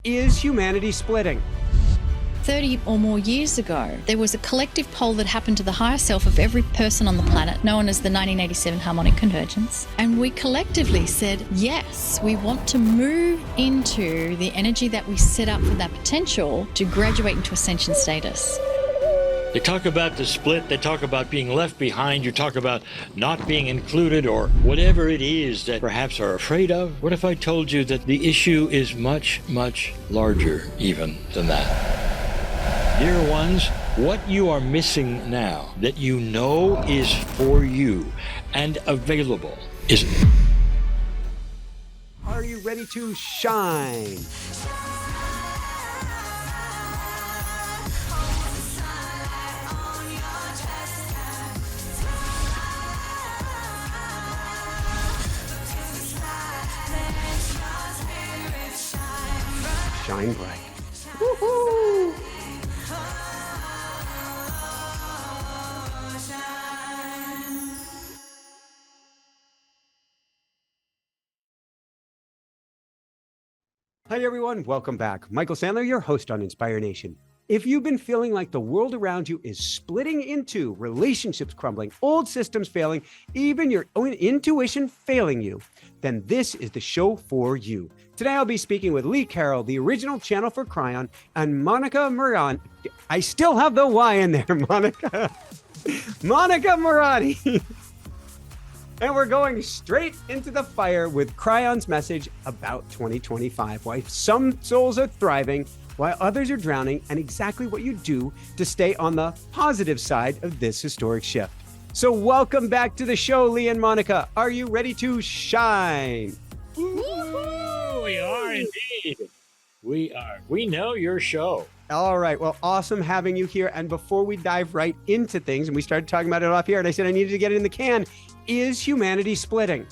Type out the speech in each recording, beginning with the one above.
Is humanity splitting? 30 or more years ago, there was a collective poll that happened to the higher self of every person on the planet, known as the 1987 Harmonic Convergence. And we collectively said, yes, we want to move into the energy that we set up for that potential to graduate into ascension status. They talk about the split, they talk about being left behind, you talk about not being included or whatever it is that perhaps are afraid of. What if I told you that the issue is much, much larger even than that? Dear ones, what you are missing now that you know is for you and available is... Are you ready to shine? Shine bright. Woohoo! Hi everyone, welcome back. Michael Sandler, your host on Inspire Nation. If you've been feeling like the world around you is splitting into, relationships crumbling, old systems failing, even your own intuition failing you, then this is the show for you. Today I'll be speaking with Lee Carroll, the original channel for Kryon, and Monika Muranyi. I still have the Y in there, Monika. Monika Muranyi. And we're going straight into the fire with Kryon's message about 2025, why some souls are thriving, while others are drowning, and exactly what you do to stay on the positive side of this historic shift. So welcome back to the show, Lee and Monika. Are you ready to shine? Woo-hoo! We are indeed. We are. We know your show. All right. Well, awesome having you here. And before we dive right into things, and we started talking about it off here, and I said I needed to get it in the can, is humanity splitting?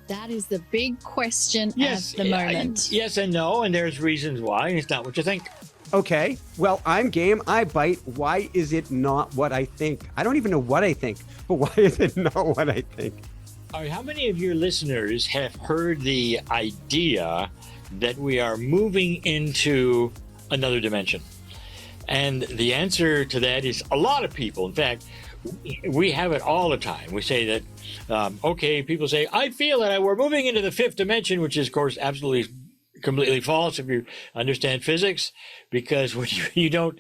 That is the big question at the moment. Yes and no, and there's reasons why, and it's not what you think. Okay. Well, I'm game. I bite. Why is it not what I think? I don't even know what I think, but why is it not what I think? All right, how many of your listeners have heard the idea that we are moving into another dimension? And the answer to that is a lot of people. In fact, we have it all the time. We say that, okay, people say, I feel that we're moving into the fifth dimension, which is, of course, absolutely completely false if you understand physics, because when you don't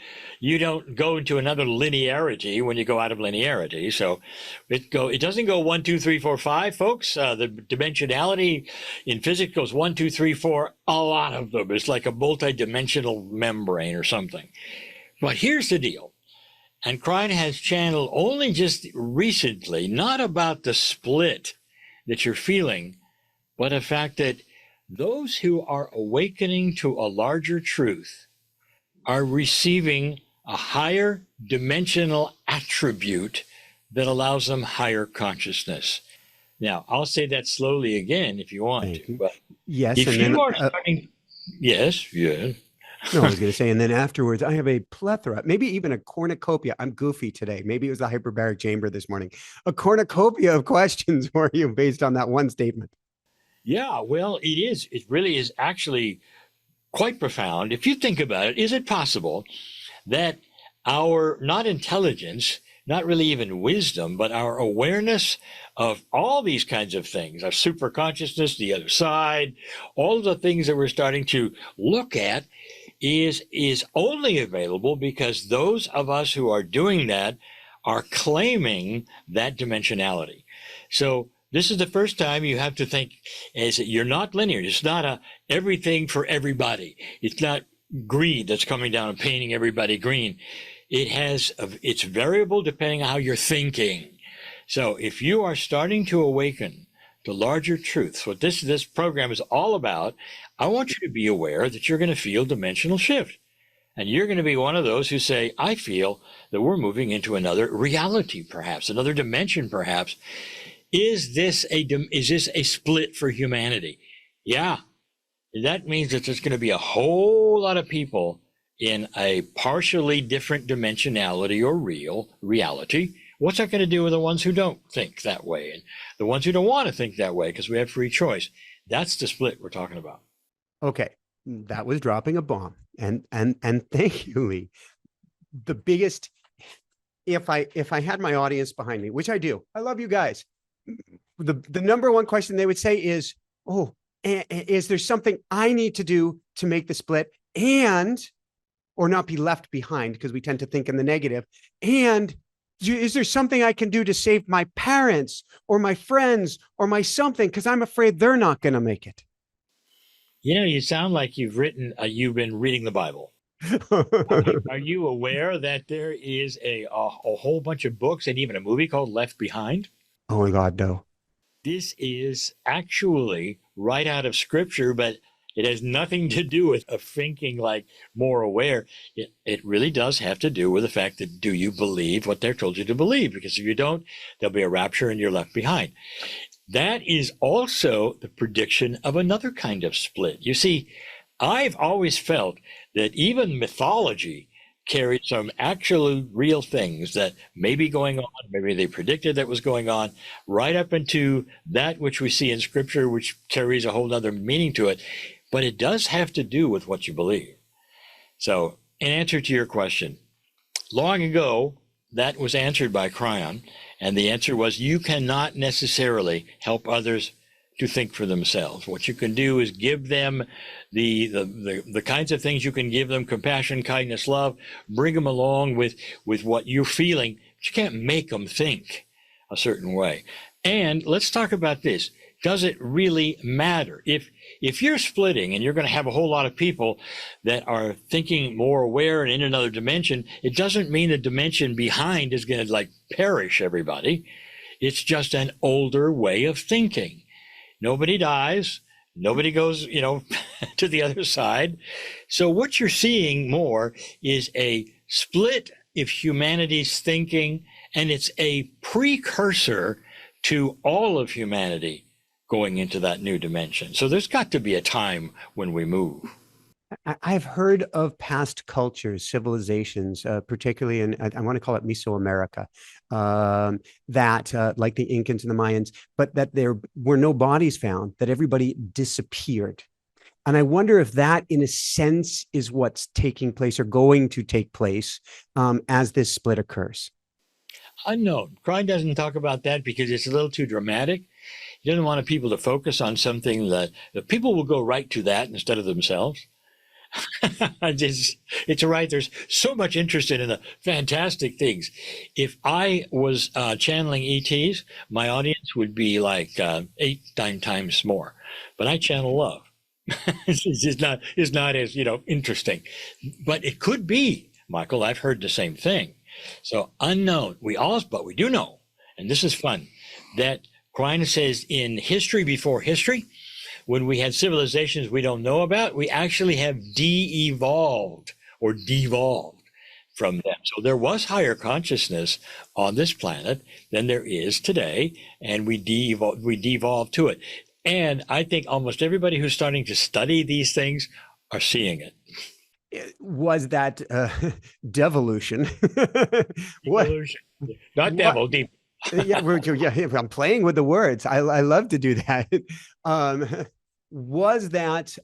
go into another linearity when you go out of linearity. So it doesn't go 1, 2, 3, 4, 5, folks. The dimensionality in physics goes 1, 2, 3, 4. A lot of them. It's like a multi-dimensional membrane or something. But here's the deal. And Kryon has channeled only just recently, not about the split that you're feeling, but the fact that those who are awakening to a larger truth are receiving a higher dimensional attribute that allows them higher consciousness. Now, I'll say that slowly again if you want to. But yes, if and you then, are starting, yes. No, I was going to say, and then afterwards, I have a plethora, maybe even a cornucopia. I'm goofy today. Maybe it was the hyperbaric chamber this morning. A cornucopia of questions for you based on that one statement. Yeah, well, it is. It really is actually quite profound. If you think about it, is it possible that our, not intelligence, not really even wisdom, but our awareness of all these kinds of things, our super consciousness, the other side, all of the things that we're starting to look at is only available because those of us who are doing that are claiming that dimensionality. So this is the first time you have to think as you're not linear. It's not a everything for everybody. It's not green that's coming down and painting everybody green. It's variable depending on how you're thinking. So if you are starting to awaken to larger truths, what this program is all about, I want you to be aware that you're going to feel dimensional shift. And you're going to be one of those who say, I feel that we're moving into another reality, perhaps, another dimension, perhaps. Is this a split for humanity? Yeah. That means that there's going to be a whole lot of people in a partially different dimensionality or reality. What's that going to do with the ones who don't think that way and the ones who don't want to think that way because we have free choice? That's the split we're talking about. Okay. That was dropping a bomb. And thank you, Lee. The biggest, if I had my audience behind me, which I do, I love you guys. The number one question they would say is, oh, is there something I need to do to make the split or not be left behind? Because we tend to think in the negative. And is there something I can do to save my parents or my friends or my something? Because I'm afraid they're not going to make it. You sound like you've been reading the Bible. Are you aware that there is a whole bunch of books and even a movie called Left Behind? Oh my God, no. This is actually right out of Scripture, but it has nothing to do with a thinking like more aware. It really does have to do with the fact that, do you believe what they're told you to believe? Because if you don't, there'll be a rapture and you're left behind. That is also the prediction of another kind of split. You see, I've always felt that even mythology carried some actually real things that may be going on, maybe they predicted that was going on, right up into that which we see in Scripture, which carries a whole other meaning to it. But it does have to do with what you believe. So, in answer to your question, long ago, that was answered by Kryon, and the answer was you cannot necessarily help others to think for themselves. What you can do is give them the kinds of things you can give them: compassion, kindness, love. Bring them along with what you're feeling, but you can't make them think a certain way. And let's talk about this. Does it really matter? If you're splitting and you're going to have a whole lot of people that are thinking more aware and in another dimension, it doesn't mean the dimension behind is going to perish everybody. It's just an older way of thinking. Nobody dies. Nobody goes, to the other side. So what you're seeing more is a split of humanity's thinking, and it's a precursor to all of humanity going into that new dimension. So there's got to be a time when we move. I've heard of past cultures, civilizations, particularly in, I want to call it Mesoamerica, that like the Incans and the Mayans, but that there were no bodies found, that everybody disappeared. And I wonder if that, in a sense, is what's taking place or going to take place as this split occurs. Unknown. Kryon doesn't talk about that because it's a little too dramatic. He doesn't want people to focus on something that people will go right to that instead of themselves. It's right. There's so much interest in the fantastic things. If I was channeling ETs, my audience would be like 8-9 times more. But I channel love. It's not as interesting. But it could be, Michael. I've heard the same thing. So unknown. But we do know, and this is fun, that Kryon says in history before history, when we had civilizations we don't know about, we actually have de-evolved or devolved from them. So there was higher consciousness on this planet than there is today, and we devolved to it. And I think almost everybody who's starting to study these things are seeing it. Was that devolution? Evolution. Not devil, deep. Yeah, I'm playing with the words. I love to do that. Was that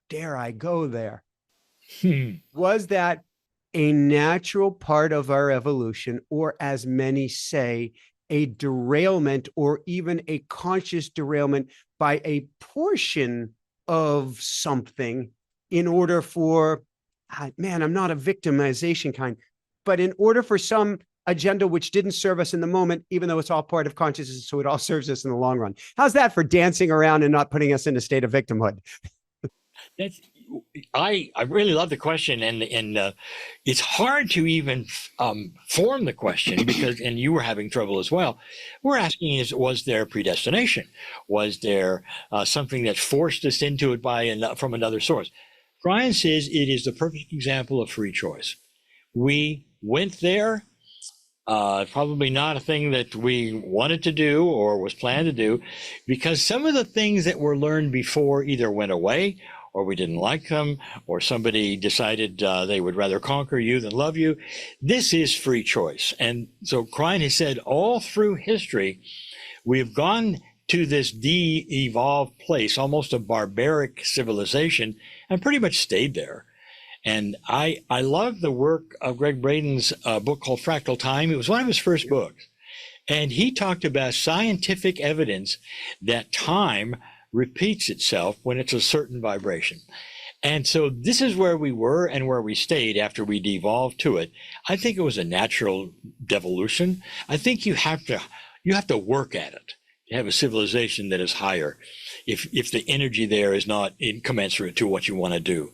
dare I go there? Was that a natural part of our evolution, or, as many say, a derailment, or even a conscious derailment by a portion of something, in order for, I'm not a victimization kind, but in order for some agenda which didn't serve us in the moment, even though it's all part of consciousness, so it all serves us in the long run. How's that for dancing around and not putting us in a state of victimhood? I really love the question, and it's hard to even form the question because, and you were having trouble as well. We're asking was there predestination? Was there something that forced us into it from another source? Kryon says it is the perfect example of free choice. We went there. Probably not a thing that we wanted to do or was planned to do, because some of the things that were learned before either went away, or we didn't like them, or somebody decided they would rather conquer you than love you. This is free choice. And so Kryon has said all through history, we've gone to this de-evolved place, almost a barbaric civilization, and pretty much stayed there. And I love the work of Greg Braden's book called Fractal Time. It was one of his first books. And he talked about scientific evidence that time repeats itself when it's a certain vibration. And so this is where we were and where we stayed after we devolved to it. I think it was a natural devolution. I think you have to work at it to have a civilization that is higher if the energy there is not incommensurate to what you want to do.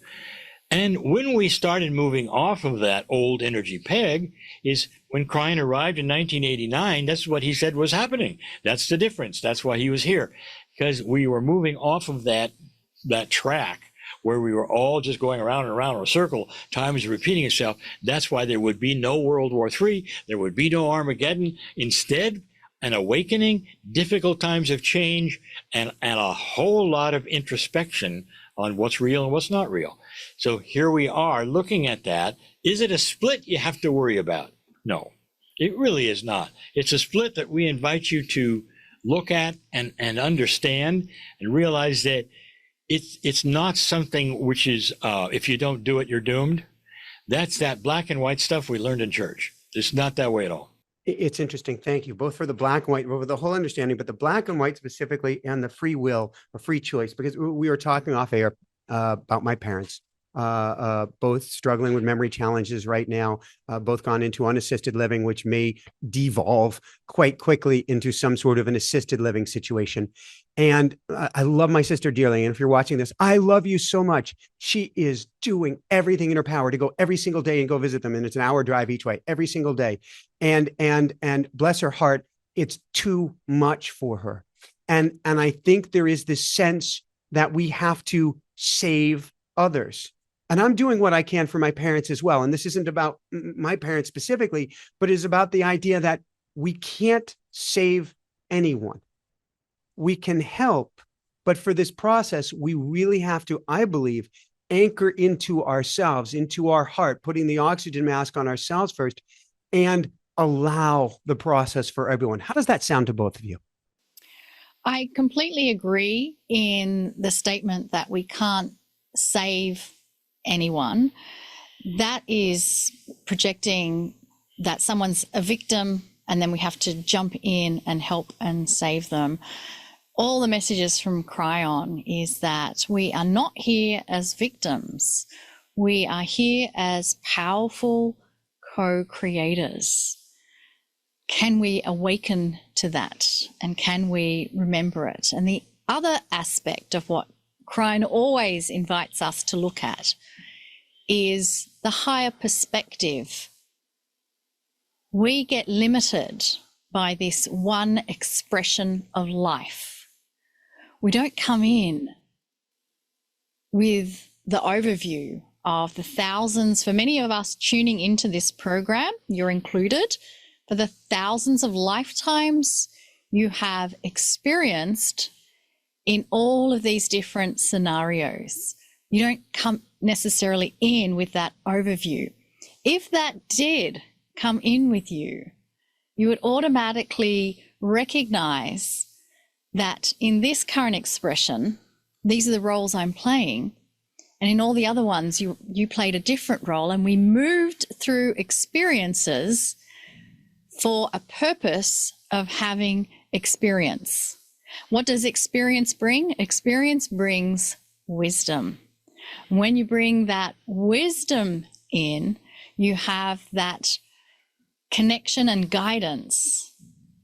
And when we started moving off of that old energy peg is when Kryon arrived in 1989, that's what he said was happening. That's the difference. That's why he was here, because we were moving off of that track where we were all just going around and around in a circle. Time is repeating itself. That's why there would be no World War III. There would be no Armageddon. Instead, an awakening, difficult times of change, and a whole lot of introspection on what's real and what's not real. So here we are looking at that. Is it a split you have to worry about? No, it really is not. It's a split that we invite you to look at and understand and realize that it's not something which is, if you don't do it, you're doomed. That's that black and white stuff we learned in church. It's not that way at all. It's interesting. Thank you both for the black and white, over the whole understanding, but the black and white specifically, and the free will or free choice, because we were talking off air about my parents, both struggling with memory challenges right now, both gone into unassisted living, which may devolve quite quickly into some sort of an assisted living situation. And I love my sister dearly. And if you're watching this, I love you so much. She is doing everything in her power to go every single day and go visit them. And it's an hour drive each way, every single day. And bless her heart, it's too much for her. And I think there is this sense that we have to save others. And I'm doing what I can for my parents as well. And this isn't about my parents specifically, but is about the idea that we can't save anyone. We can help, but for this process, we really have to, I believe, anchor into ourselves, into our heart, putting the oxygen mask on ourselves first, and allow the process for everyone. How does that sound to both of you? I completely agree in the statement that we can't save anyone. That is projecting that someone's a victim and then we have to jump in and help and save them. All the messages from Kryon is that we are not here as victims. We are here as powerful co-creators. Can we awaken to that? And can we remember it? And the other aspect of what Kryon always invites us to look at is the higher perspective. We get limited by this one expression of life. We don't come in with the overview of the thousands, for many of us tuning into this program, you're included, for the thousands of lifetimes you have experienced in all of these different scenarios. You don't come necessarily in with that overview. If that did come in with you, you would automatically recognize that in this current expression, these are the roles I'm playing. And in all the other ones, you played a different role, and we moved through experiences for a purpose of having experience. What does experience bring? Experience brings wisdom. When you bring that wisdom in, you have that connection and guidance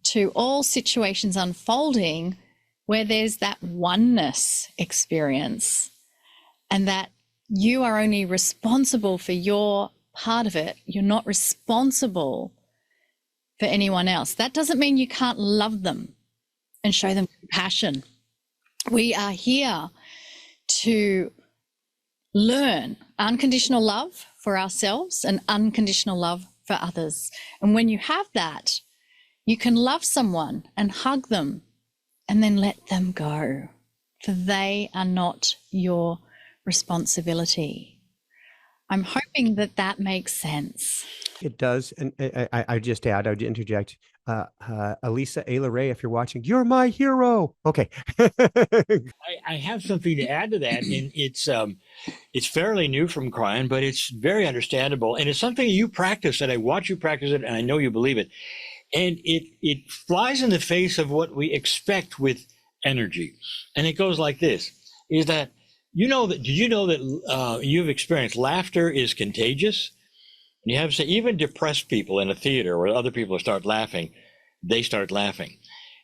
to all situations unfolding where there's that oneness experience, and that you are only responsible for your part of it. You're not responsible for anyone else. That doesn't mean you can't love them and show them compassion. We are here to learn unconditional love for ourselves and unconditional love for others. And when you have that, you can love someone and hug them and then let them go, for they are not your responsibility. I'm hoping that that makes sense. It does. And I just add, I would interject. Elisa Ayla Ray, if you're watching, you're my hero. Okay. I have something to add to that, and it's fairly new from Kryon, but it's very understandable, and it's something you practice, and I watch you practice it, and I know you believe it, and it flies in the face of what we expect with energy, and it goes like this: is that did you know that you've experienced laughter is contagious? And you have to say, even depressed people in a theater where other people start laughing, they start laughing.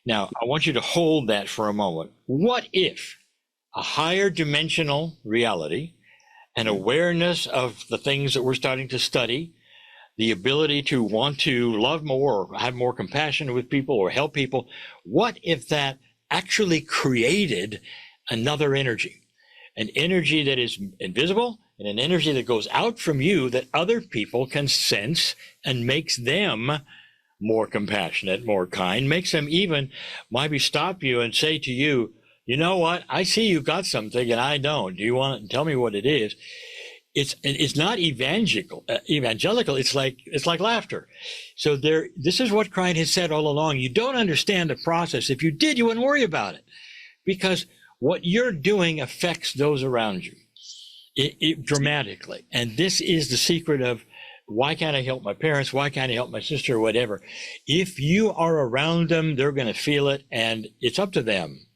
Now, I want you to hold that for a moment. What if a higher dimensional reality, an awareness of the things that we're starting to study, the ability to want to love more or have more compassion with people or help people, what if that actually created another energy? An energy that is invisible and an energy that goes out from you that other people can sense and makes them more compassionate, more kind, makes them even maybe stop you and say to you, you know what, I see you got something and I don't. Do you want to tell me what it is? It's not evangelical. It's like laughter. So this is what Kryon has said all along. You don't understand the process. If you did, you wouldn't worry about it, because what you're doing affects those around you dramatically. And this is the secret of, why can't I help my parents? Why can't I help my sister or whatever? If you are around them, they're going to feel it, and it's up to them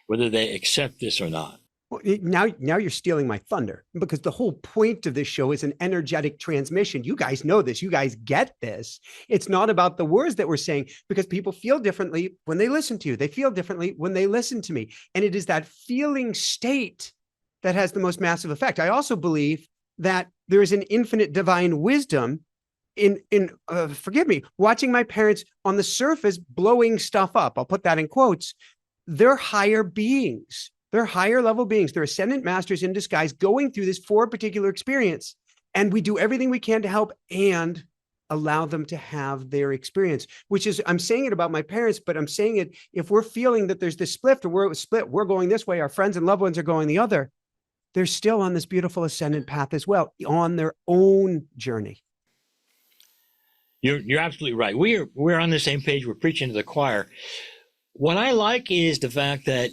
whether they accept this or not. Well, now you're stealing my thunder, because the whole point of this show is an energetic transmission. You guys know this. You guys get this. It's not about the words that we're saying, because people feel differently when they listen to you. They feel differently when they listen to me. And it is that feeling state that has the most massive effect. I also believe that there is an infinite divine wisdom in forgive me, watching my parents on the surface blowing stuff up. I'll put that in quotes. They're higher beings. They're higher level beings. They're ascendant masters in disguise going through this for a particular experience. And we do everything we can to help and allow them to have their experience, which is, I'm saying it about my parents, but I'm saying it, if we're feeling that there's this split, or we're going this way, our friends and loved ones are going the other, they're still on this beautiful ascendant path as well, on their own journey. You're absolutely right. We're on the same page. We're preaching to the choir. What I like is the fact that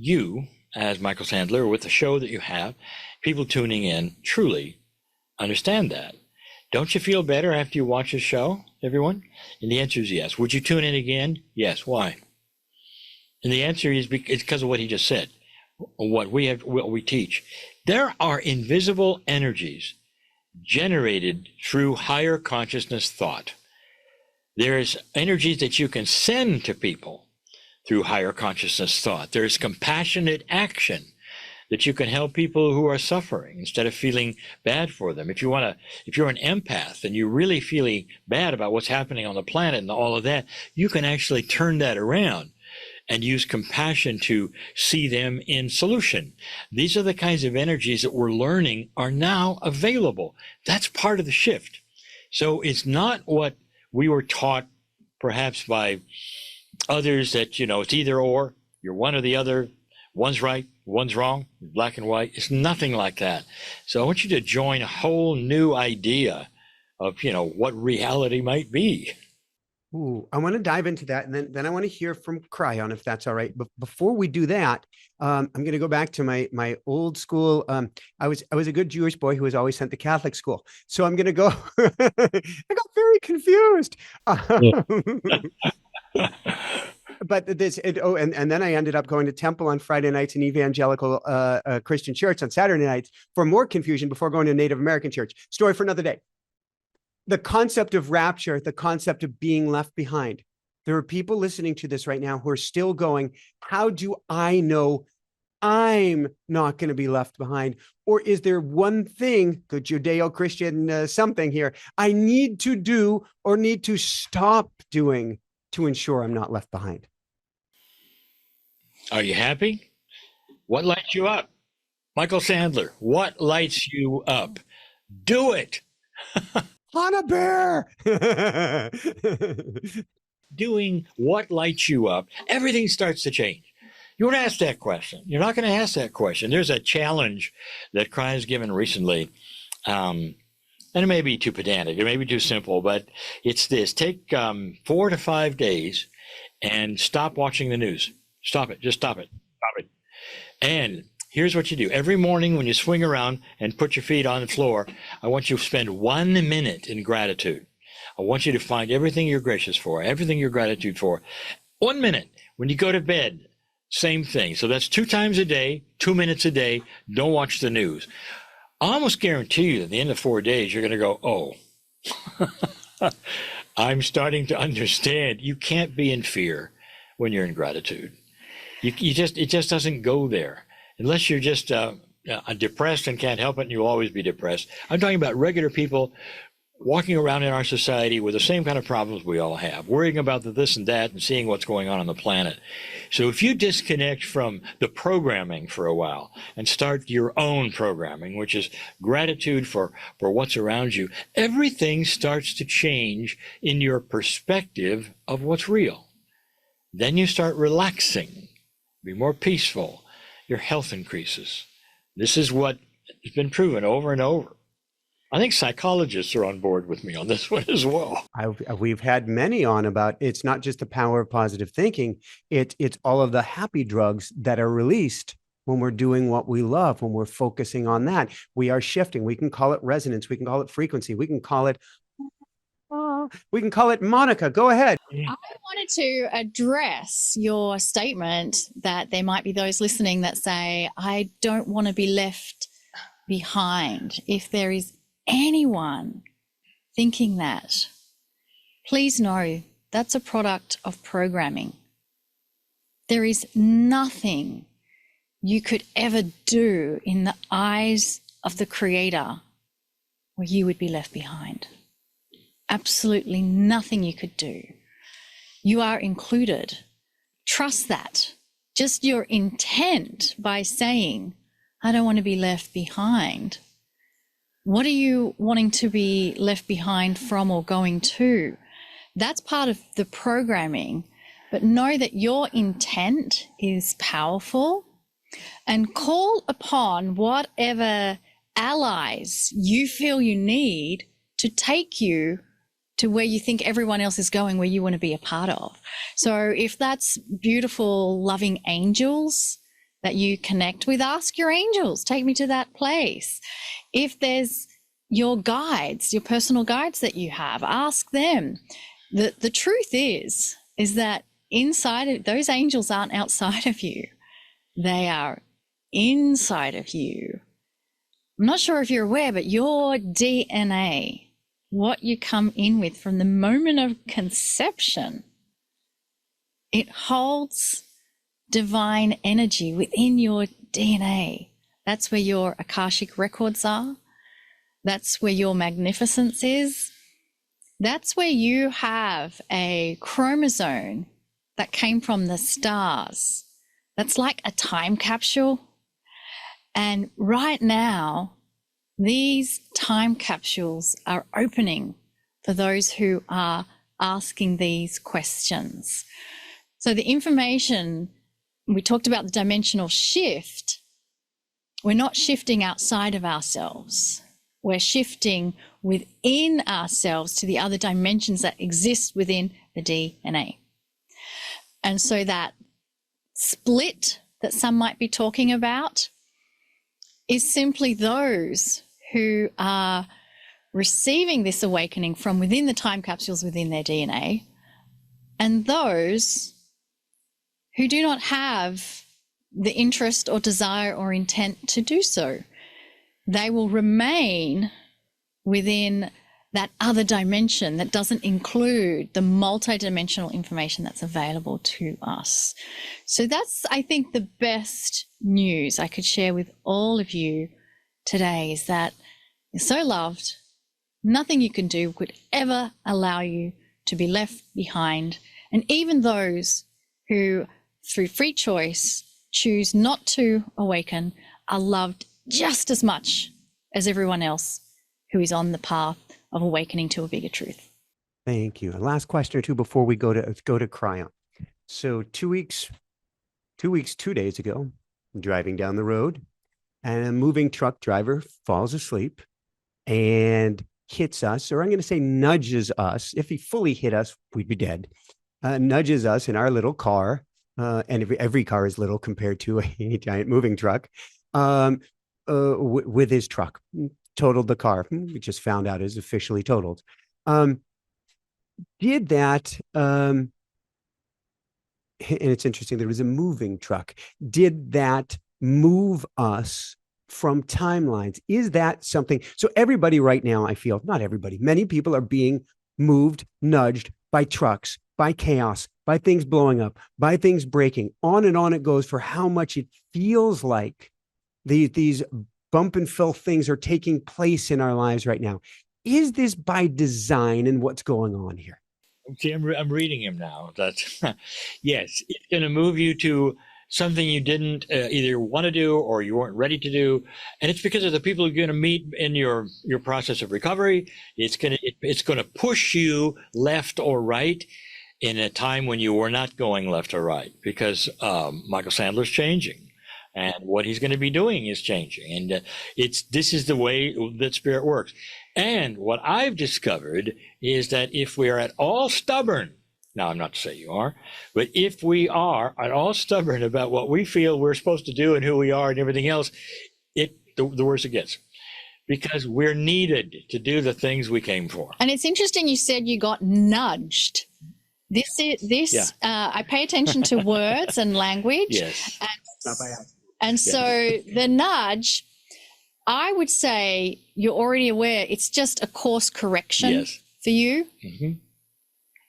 you, as Michael Sandler, with the show that you have, people tuning in truly understand that. Don't you feel better after you watch the show, everyone? And the answer is yes. Would you tune in again? Yes. Why? And the answer is it's because of what he just said, what we teach. There are invisible energies generated through higher consciousness thought. There's energies that you can send to people through higher consciousness thought. There's compassionate action that you can help people who are suffering instead of feeling bad for them. If you're an empath and you're really feeling bad about what's happening on the planet and all of that, you can actually turn that around and use compassion to see them in solution. These are the kinds of energies that we're learning are now available. That's part of the shift. So it's not what we were taught perhaps by others that, it's either or, you're one or the other, one's right, one's wrong, black and white. It's nothing like that. So I want you to join a whole new idea of, what reality might be. Ooh, I want to dive into that, and then I want to hear from Kryon, if that's all right. But before we do that, I'm going to go back to my old school. I was a good Jewish boy who was always sent to Catholic school, so I'm going to go. I got very confused. But and then I ended up going to temple on Friday nights and evangelical Christian church on Saturday nights for more confusion before going to Native American church. Story for another day. The concept of rapture, the concept of being left behind. There are people listening to this right now who are still going, how do I know I'm not going to be left behind? Or is there one thing, good Judeo-Christian something here, I need to do or need to stop doing to ensure I'm not left behind? Are you happy? What lights you up? Michael Sandler, what lights you up? Do it. Hana Bear. Doing what lights you up, everything starts to change. You won't ask that question. You're not going to ask that question. There's a challenge that Kryon's given recently. and it may be too pedantic, it may be too simple, but it's this. Take 4 to 5 days and stop watching the news. Stop it. Just stop it. Stop it. And here's what you do. Every morning when you swing around and put your feet on the floor, I want you to spend 1 minute in gratitude. I want you to find everything you're gracious for, everything you're gratitude for. 1 minute. When you go to bed, same thing. So that's 2 times a day, 2 minutes a day. Don't watch the news. I almost guarantee you at the end of 4 days, you're going to go, oh, I'm starting to understand. You can't be in fear when you're in gratitude. It just doesn't go there. Unless you're just depressed and can't help it, and you'll always be depressed. I'm talking about regular people walking around in our society with the same kind of problems we all have, worrying about the this and that and seeing what's going on the planet. So if you disconnect from the programming for a while and start your own programming, which is gratitude for what's around you, everything starts to change in your perspective of what's real. Then you start relaxing, be more peaceful. Your health increases. This is what has been proven over and over. I think psychologists are on board with me on this one as well. We've had many on about it's not just the power of positive thinking. It's all of the happy drugs that are released when we're doing what we love, when we're focusing on that. We are shifting. We can call it resonance. We can call it frequency. We can call it Monika. Go ahead. I wanted to address your statement that there might be those listening that say, I don't want to be left behind. If there is anyone thinking that, please know that's a product of programming. There is nothing you could ever do in the eyes of the Creator where you would be left behind. Absolutely nothing you could do. You are included. Trust that. Just your intent by saying, I don't want to be left behind. What are you wanting to be left behind from or going to? That's part of the programming. But know that your intent is powerful, and call upon whatever allies you feel you need to take you to where you think everyone else is going, where you want to be a part of. So if that's beautiful, loving angels that you connect with, ask your angels, take me to that place. If there's your guides, your personal guides that you have, ask them. The truth is that inside of those angels aren't outside of you. They are inside of you. I'm not sure if you're aware, but your DNA, what you come in with from the moment of conception, it holds divine energy within your DNA. That's where your Akashic records are. That's where your magnificence is. That's where you have a chromosome that came from the stars. That's like a time capsule. And right now, these time capsules are opening for those who are asking these questions. So the information, we talked about the dimensional shift. We're not shifting outside of ourselves. We're shifting within ourselves to the other dimensions that exist within the DNA. And so that split that some might be talking about is simply those who are receiving this awakening from within the time capsules within their DNA, and those who do not have the interest or desire or intent to do so. They will remain within that other dimension that doesn't include the multidimensional information that's available to us. So that's, I think, the best news I could share with all of you today, is that you're so loved. Nothing you can do could ever allow you to be left behind. And even those who, through free choice, choose not to awaken are loved just as much as everyone else who is on the path of awakening to a bigger truth. Thank you. And last question or two before we go to Kryon. So 2 weeks, 2 days ago, I'm driving down the road, and a moving truck driver falls asleep, and hits us, or I'm going to say nudges us. If he fully hit us, we'd be dead. Nudges us in our little car, and every car is little compared to a giant moving truck, with his truck. Totaled the car. We just found out is officially totaled. Did that, and it's interesting, there was a moving truck. Did that move us from timelines? Is that something? So everybody right now, I feel, not everybody, many people are being moved, nudged by trucks, by chaos, by things blowing up, by things breaking. On and on it goes for how much it feels like these bump and fill things are taking place in our lives right now. Is this by design, and what's going on here? See, I'm reading him now. That's yes, it's going to move you to something you didn't either want to do or you weren't ready to do, and it's because of the people you're going to meet in your process of recovery. It's going to push you left or right in a time when you were not going left or right, because Michael Sandler's changing. And what he's going to be doing is changing. And this is the way that spirit works. And what I've discovered is that if we are at all stubborn, now I'm not to say you are, but if we are at all stubborn about what we feel we're supposed to do and who we are and everything else, the worse it gets. Because we're needed to do the things we came for. And it's interesting you said you got nudged. I pay attention to words and language. Yes. And so the nudge, I would say you're already aware it's just a course correction for you. Mm-hmm.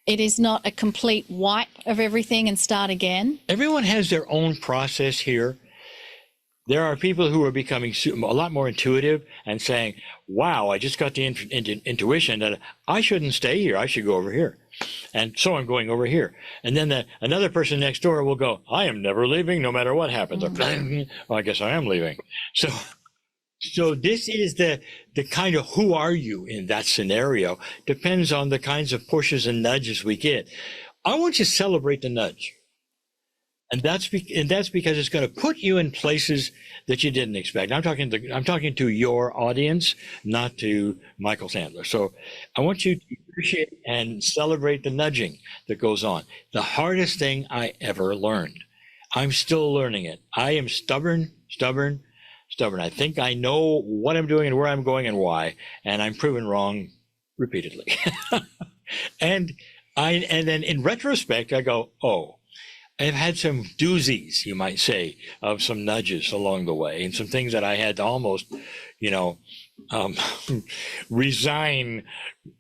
It is not a complete wipe of everything and start again. Everyone has their own process here. There are people who are becoming a lot more intuitive and saying, wow, I just got the intuition that I shouldn't stay here. I should go over here. And so I'm going over here. And then another person next door will go, I am never leaving no matter what happens. Well, I guess I am leaving. So this is the kind of who are you in that scenario depends on the kinds of pushes and nudges we get. I want you to celebrate the nudge. And that's because it's going to put you in places that you didn't expect. I'm talking to your audience, not to Michael Sandler. So I want you to appreciate and celebrate the nudging that goes on. The hardest thing I ever learned. I'm still learning it. I am stubborn. I think I know what I'm doing and where I'm going and why, and I'm proven wrong repeatedly. and then in retrospect, I go, oh. I've had some doozies, you might say, of some nudges along the way, and some things that I had to almost, resign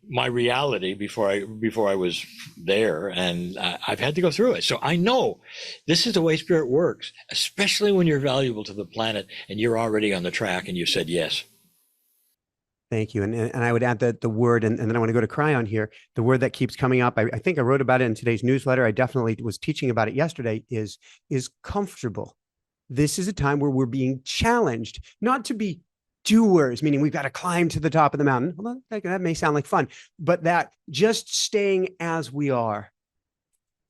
my reality before I was there, and I've had to go through it. So I know this is the way spirit works, especially when you're valuable to the planet and you're already on the track and you said yes. Thank you. And I would add that the word, and then I want to go to Kryon here, the word that keeps coming up, I think I wrote about it in today's newsletter. I definitely was teaching about it yesterday, is comfortable. This is a time where we're being challenged, not to be doers, meaning we've got to climb to the top of the mountain. Well, that may sound like fun, but that just staying as we are.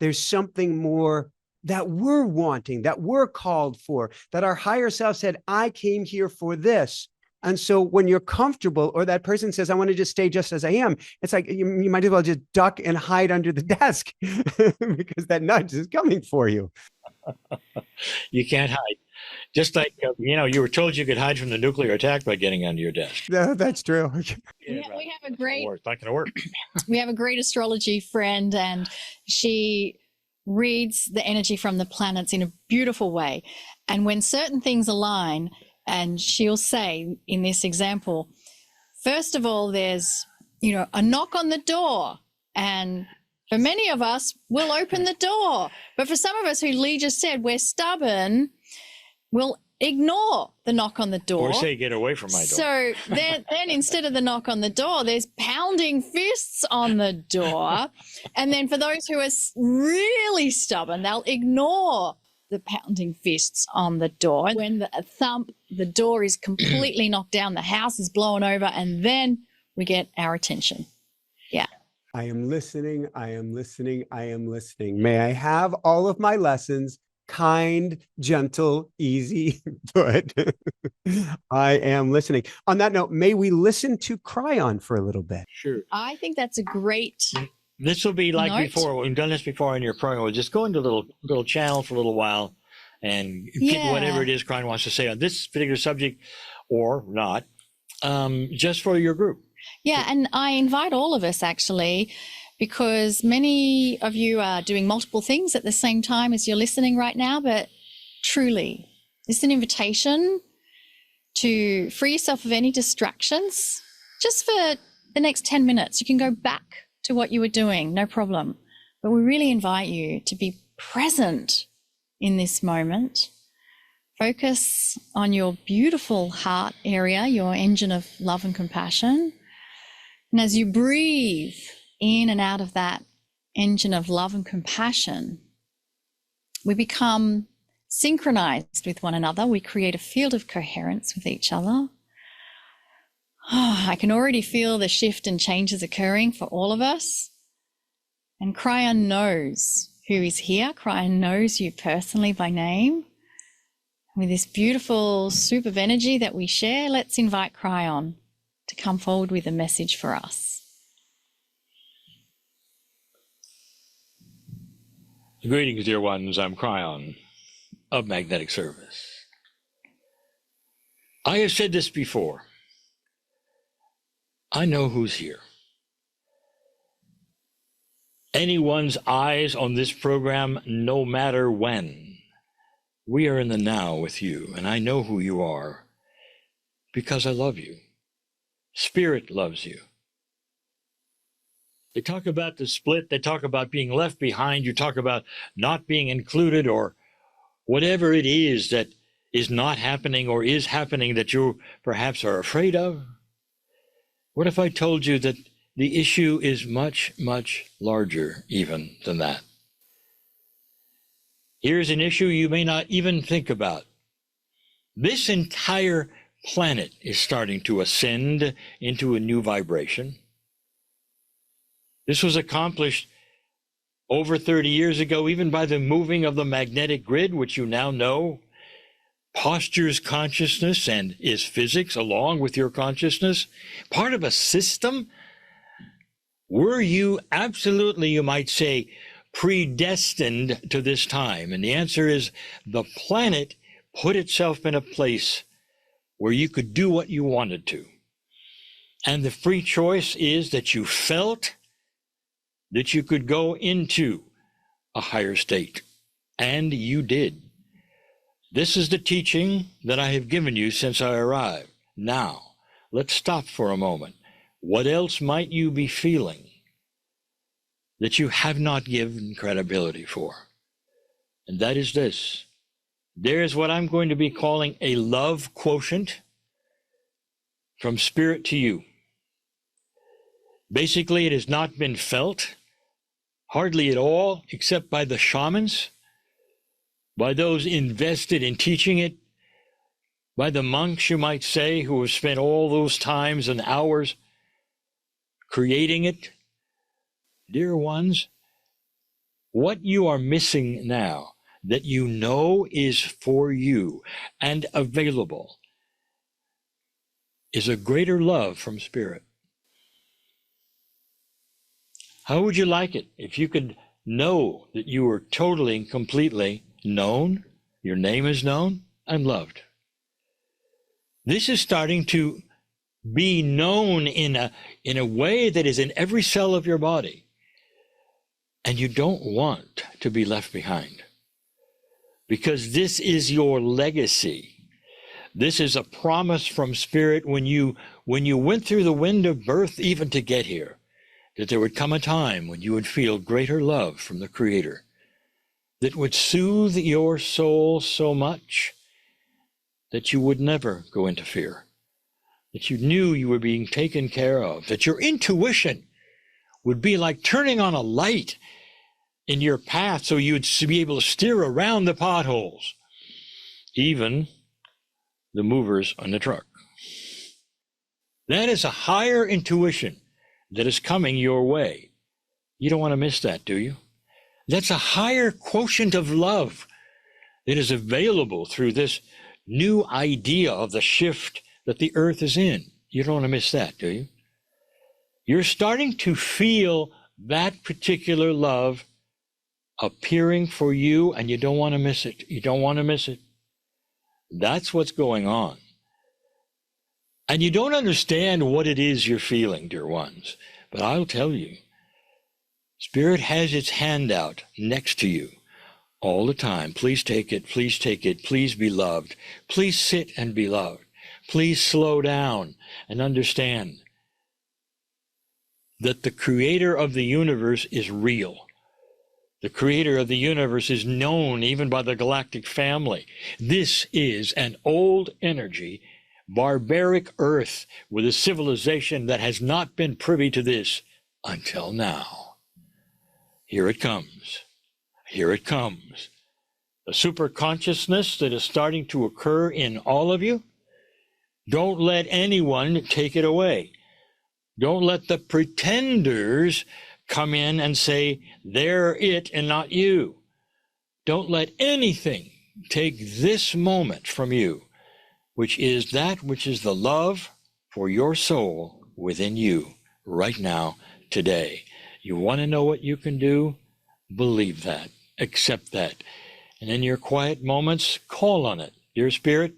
There's something more that we're wanting, that we're called for, that our higher self said, I came here for this. And so when you're comfortable, or that person says, I want to just stay just as I am, it's like you might as well just duck and hide under the desk because that nudge is coming for you. You can't hide. Just like, you were told you could hide from the nuclear attack by getting under your desk. No, that's true. We have a great, it's not going to work. We have a great astrology friend, and she reads the energy from the planets in a beautiful way. And when certain things align, and she'll say in this example, first of all, there's, a knock on the door. And for many of us, we'll open the door. But for some of us, who Lee just said, we're stubborn, we'll ignore the knock on the door. Or say, get away from my door. So then instead of the knock on the door, there's pounding fists on the door. And then for those who are really stubborn, they'll ignore the pounding fists on the door. When the door is completely knocked down, the house is blown over, and then we get our attention. Yeah. I am listening. May I have all of my lessons kind, gentle, easy, but I am listening. On that note, may we listen to Kryon for a little bit? Sure. I think that's a great This will be like note. before. We've done this before in your program. We'll just go into a little channel for a little while and get whatever it is Kryon wants to say on this particular subject or not, just for your group. Yeah, and I invite all of us actually, because many of you are doing multiple things at the same time as you're listening right now, but truly, this is an invitation to free yourself of any distractions just for the next 10 minutes. You can go back to what you were doing, no problem. But we really invite you to be present in this moment. Focus on your beautiful heart area, your engine of love and compassion. And as you breathe in and out of that engine of love and compassion, we become synchronized with one another. We create a field of coherence with each other. Oh, I can already feel the shift and changes occurring for all of us. And Kryon knows who is here. Kryon knows you personally by name. With this beautiful soup of energy that we share, let's invite Kryon to come forward with a message for us. Greetings, dear ones. I'm Kryon of Magnetic Service. I have said this before. I know who's here. Anyone's eyes on this program, no matter when. We are in the now with you, and I know who you are because I love you. Spirit loves you. They talk about the split. They talk about being left behind. You talk about not being included or whatever it is that is not happening or is happening that you perhaps are afraid of. What if I told you that the issue is much, much larger even than that? Here's an issue you may not even think about. This entire planet is starting to ascend into a new vibration. This was accomplished over 30 years ago, even by the moving of the magnetic grid, which you now know postures consciousness and is physics along with your consciousness, part of a system. Were you absolutely, you might say, predestined to this time? And the answer is the planet put itself in a place where you could do what you wanted to. And the free choice is that you felt that you could go into a higher state. And you did. This is the teaching that I have given you since I arrived. Now, let's stop for a moment. What else might you be feeling that you have not given credibility for? And that is this. There is what I'm going to be calling a love quotient from spirit to you. Basically, it has not been felt hardly at all, except by the shamans, by those invested in teaching it, by the monks, you might say, who have spent all those times and hours creating it. Dear ones, what you are missing now that you know is for you and available is a greater love from Spirit. How would you like it if you could know that you were totally and completely known, your name is known, and loved? This is starting to be known in a way that is in every cell of your body. And you don't want to be left behind, because this is your legacy. This is a promise from Spirit when you went through the wind of birth, even to get here, that there would come a time when you would feel greater love from the Creator that would soothe your soul so much that you would never go into fear, that you knew you were being taken care of, that your intuition would be like turning on a light in your path so you'd be able to steer around the potholes, even the movers on the truck. That is a higher intuition that is coming your way. You don't want to miss that, do you? That's a higher quotient of love It is available through this new idea of the shift that the earth is in. You don't want to miss that, do you? You're starting to feel that particular love appearing for you, and you don't want to miss it. You don't want to miss it. That's what's going on. And you don't understand what it is you're feeling, dear ones. But I'll tell you, Spirit has its hand out next to you all the time. Please take it. Please take it. Please be loved. Please sit and be loved. Please slow down and understand that the creator of the universe is real. The creator of the universe is known even by the galactic family. This is an old energy, barbaric earth with a civilization that has not been privy to this until now. Here it comes. Here it comes. The super consciousness that is starting to occur in all of you. Don't let anyone take it away. Don't let the pretenders come in and say they're it and not you. Don't let anything take this moment from you, which is that which is the love for your soul within you right now, today. You want to know what you can do? Believe that. Accept that. And in your quiet moments, call on it. Dear Spirit,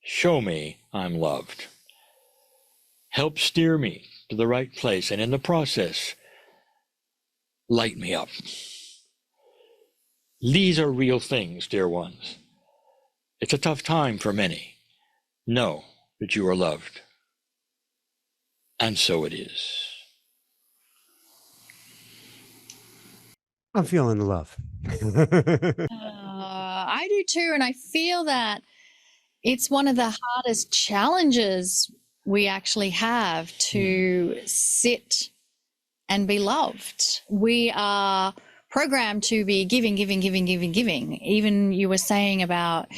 show me I'm loved. Help steer me to the right place. And in the process, light me up. These are real things, dear ones. It's a tough time for many. Know that you are loved. And so it is. I'm feeling the love. I do too. And I feel that it's one of the hardest challenges we actually have to sit and be loved. We are programmed to be giving. Even you were saying about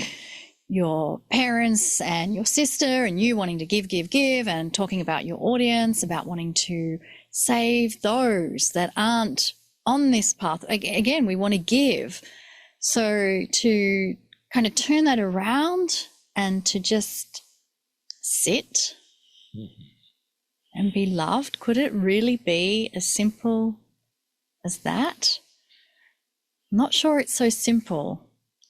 your parents and your sister and you wanting to give, and talking about your audience, about wanting to save those that aren't on this path. Again, we want to give. So to kind of turn that around and to just sit and be loved, could it really be as simple as that? I'm not sure it's so simple.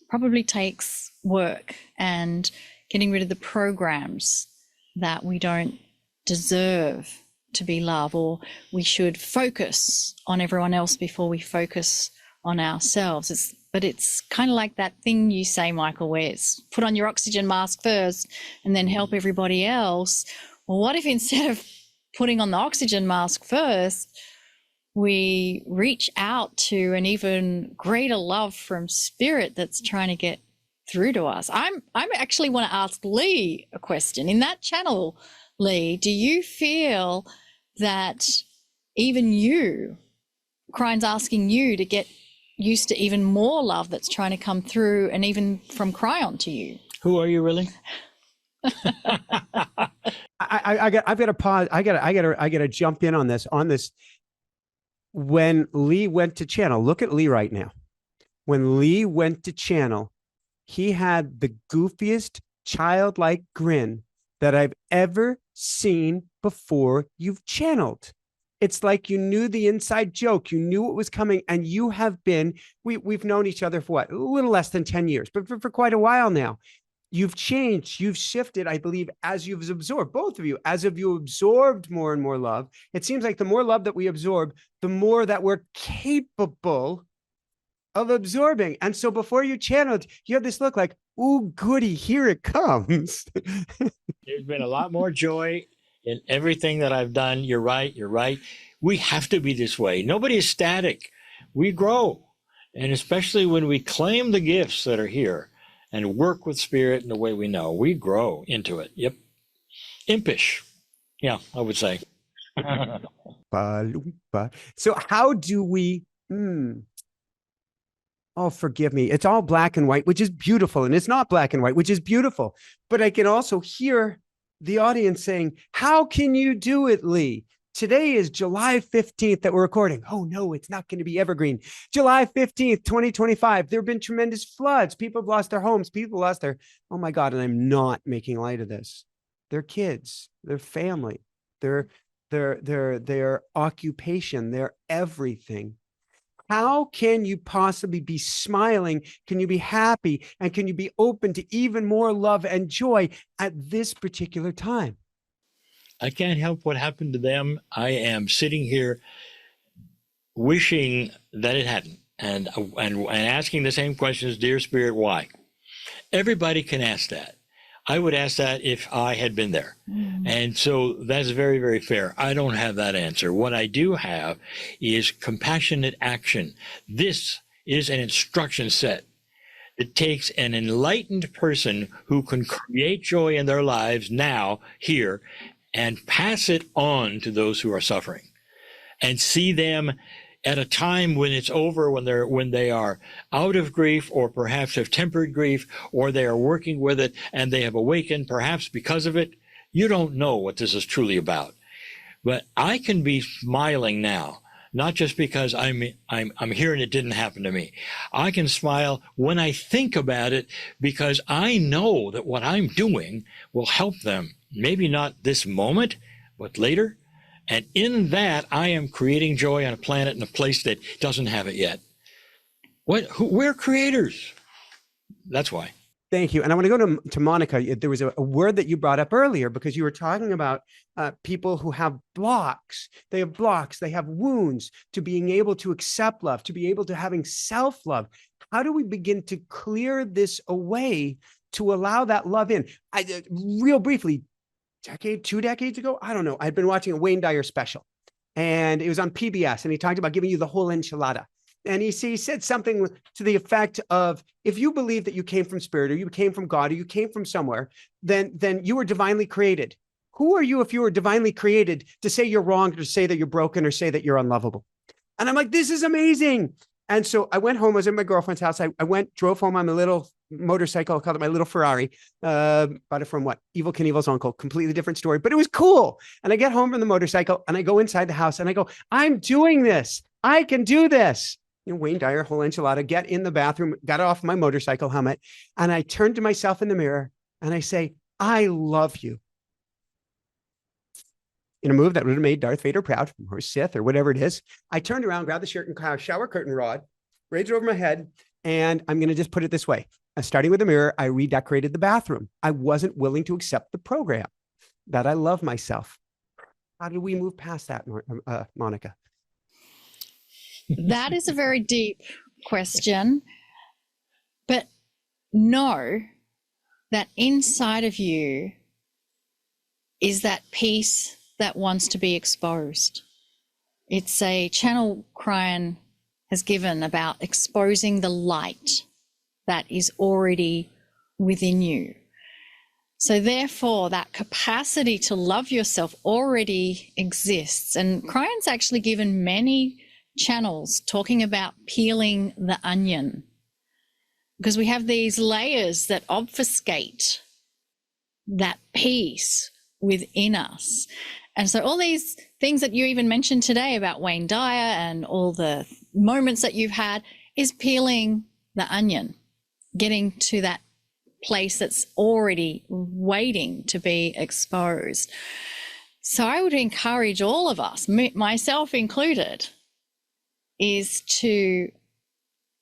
Probably takes work and getting rid of the programs that we don't deserve to be loved, or we should focus on everyone else before we focus on ourselves. But it's kind of like that thing you say, Michael, where it's put on your oxygen mask first and then help everybody else. Well, what if instead of putting on the oxygen mask first, we reach out to an even greater love from Spirit that's trying to get through to us? I'm actually want to ask Lee a question. In that channel, Lee, do you feel that even you, Kryon's asking you to get used to even more love that's trying to come through, and even from Kryon to you? Who are you really? I've got to pause. I got to jump in on this. When Lee went to channel, look at Lee right now. When Lee went to channel, he had the goofiest childlike grin that I've ever seen before you've channeled. It's like you knew the inside joke. You knew what was coming, and you have been, we've known each other for what? A little less than 10 years, but for quite a while now. You've changed, you've shifted, I believe, as you've absorbed, both of you, as if you absorbed more and more love. It seems like the more love that we absorb, the more that we're capable of absorbing. And so before you channeled, you had this look like, ooh, goody, here it comes. There's been a lot more joy in everything that I've done. You're right. You're right. We have to be this way. Nobody is static. We grow. And especially when we claim the gifts that are here and work with Spirit in the way we know, we grow into it. Yep. Impish. Yeah, I would say. So how do we, oh, forgive me. It's all black and white, which is beautiful. And it's not black and white, which is beautiful. But I can also hear the audience saying, how can you do it, Lee? Today is July 15th that we're recording. Oh no, it's not going to be evergreen. July 15th, 2025. There have been tremendous floods. People have lost their homes. People lost their, oh my God. And I'm not making light of this. Their kids, their family, their occupation, their everything. How can you possibly be smiling? Can you be happy? And can you be open to even more love and joy at this particular time? I can't help what happened to them. I am sitting here wishing that it hadn't, and asking the same questions, dear Spirit, why? Everybody can ask that. I would ask that if I had been there. And so that's very, very fair. I don't have that answer. What I do have is compassionate action. This is an instruction set. It takes an enlightened person who can create joy in their lives now, here, and pass it on to those who are suffering, and see them at a time when it's over, when they are out of grief, or perhaps have tempered grief, or they are working with it and they have awakened perhaps because of it. You don't know what this is truly about. But I can be smiling now, not just because I'm here and it didn't happen to me. I can smile when I think about it, because I know that what I'm doing will help them. Maybe not this moment, but later. And in that, I am creating joy on a planet and a place that doesn't have it yet. We're creators. That's why. Thank you. And I want to go to Monika. There was a word that you brought up earlier, because you were talking about people who have blocks. They have blocks. They have wounds to being able to accept love, to be able to having self-love. How do we begin to clear this away to allow that love in? Real briefly, two decades ago, I don't know, I'd been watching a Wayne Dyer special, and it was on PBS, and he talked about giving you the whole enchilada. And he said something to the effect of, if you believe that you came from spirit, or you came from God, or you came from somewhere, then you were divinely created. Who are you, if you were divinely created, to say you're wrong, or to say that you're broken, or say that you're unlovable? And I'm like, this is amazing. And so I went home. I was in my girlfriend's house. I drove home on my little motorcycle. I called it my little Ferrari. Bought it from Evel Knievel's uncle. Completely different story, but it was cool. And I get home from the motorcycle, and I go inside the house, and I go, I'm doing this. I can do this. Wayne Dyer, whole enchilada, get in the bathroom, got off my motorcycle helmet, and I turned to myself in the mirror, and I say, I love you. In a move that would have made Darth Vader proud, or Sith, or whatever it is. I turned around, grabbed the shirt and shower curtain rod, raised it over my head, and I'm going to just put it this way. Starting with the mirror, I redecorated the bathroom. I wasn't willing to accept the program that I love myself. How do we move past that, Monika? That is a very deep question, but know that inside of you is that peace that wants to be exposed. It's a channel Kryon has given about exposing the light that is already within you. So therefore, that capacity to love yourself already exists. And Kryon's actually given many channels talking about peeling the onion, because we have these layers that obfuscate that peace within us. And so all these things that you even mentioned today about Wayne Dyer and all the moments that you've had is peeling the onion, getting to that place that's already waiting to be exposed. So I would encourage all of us, myself included, is to